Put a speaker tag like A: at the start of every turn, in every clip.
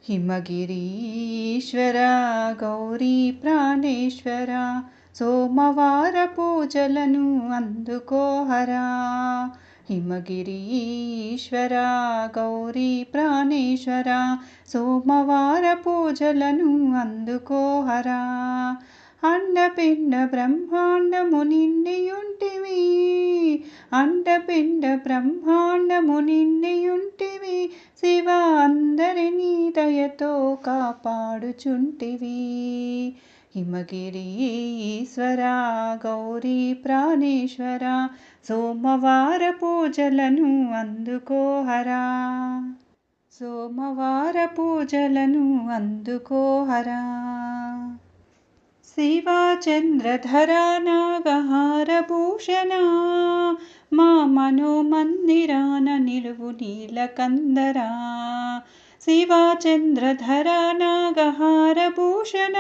A: హిమగిరీశ్వర గౌరీ ప్రాణేశ్వర సోమవార పూజలను అందుకోహరా. హిమగిరీశ్వర గౌరీ ప్రాణేశ్వర సోమవార పూజలను అందుకోహరా. అండపిండ బ్రహ్మాండము నిండియుంటివి, అండపిండ బ్రహ్మాండము నిండియుంటివి, శివ అందరినీ దయతో కాపాడుచుంటివి. హిమగిరీశ్వర గౌరీ ప్రాణేశ్వర సోమవార పూజలను అందుకోహరా. సోమవార పూజలను అందుకోహరా. శివచంద్రధర నాగహారభూషణ మా మనోమందిరాన నిలువు నీలకందరా. శివచంద్రధర నాగహారభూషణ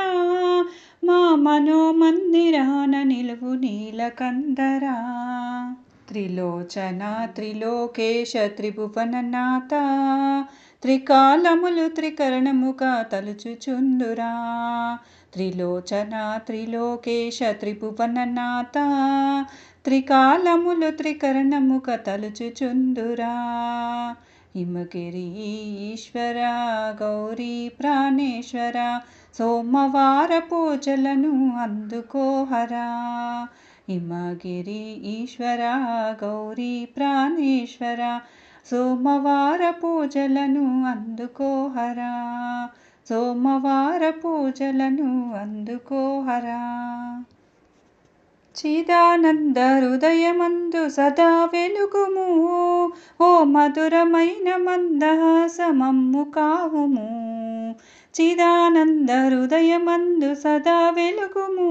A: మా మనోమందిరాన నిలువు నీలకందరా. త్రిలోచన త్రిలోకేశ త్రిభువననాథ త్రికాలములు త్రికరణముగా తలుచుచుందురా. త్రిలోచన త్రిలోకేశ త్రిభువననాథ త్రికాలములు త్రికరణముగా తలుచుచుందురా. హిమగిరీశ్వర గౌరీ ప్రాణేశ్వర సోమవార పూజలను అందుకోహరా. హిమగిరి ఈశ్వర గౌరీ ప్రాణేశ్వర సోమవార పూజలను అందుకోహరా. సోమవార పూజలను అందుకోహరా. చిదానంద హృదయమందు సదా వెలుగుము, ఓ మధురమైన మందహాసమమ్ము కావుము. చిదానంద హృదయమందు సదా వెలుగుము,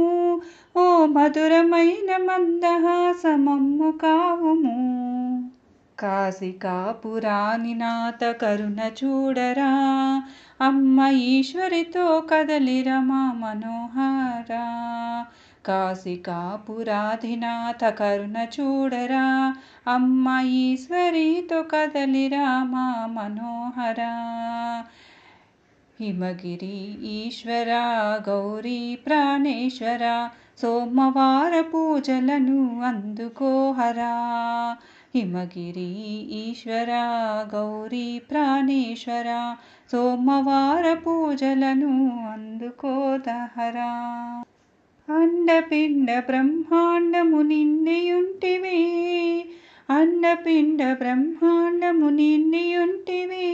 A: ఓ మధురమైన మందహాసమమ్ము కావుము. కాశికాపురాని నాథ కరుణ చూడరా, అమ్మ ఈశ్వరితో కదలిరా మా మనోహరా. కాశికాపురాధినాథ కరుణ చూడరా, అమ్మ ఈశ్వరితో కదలిరా మా మనోహరా. హిమగిరి ఈశ్వర గౌరీ ప్రాణేశ్వర సోమవార పూజలను అందుకోహరా. హిమగిరి ఈశ్వర గౌరీ ప్రాణేశ్వర సోమవార పూజలను అందుకోదహరా. అండపిండ బ్రహ్మాండము నిండియుంటివి, అండపిండ బ్రహ్మాండము నిండియుంటివి,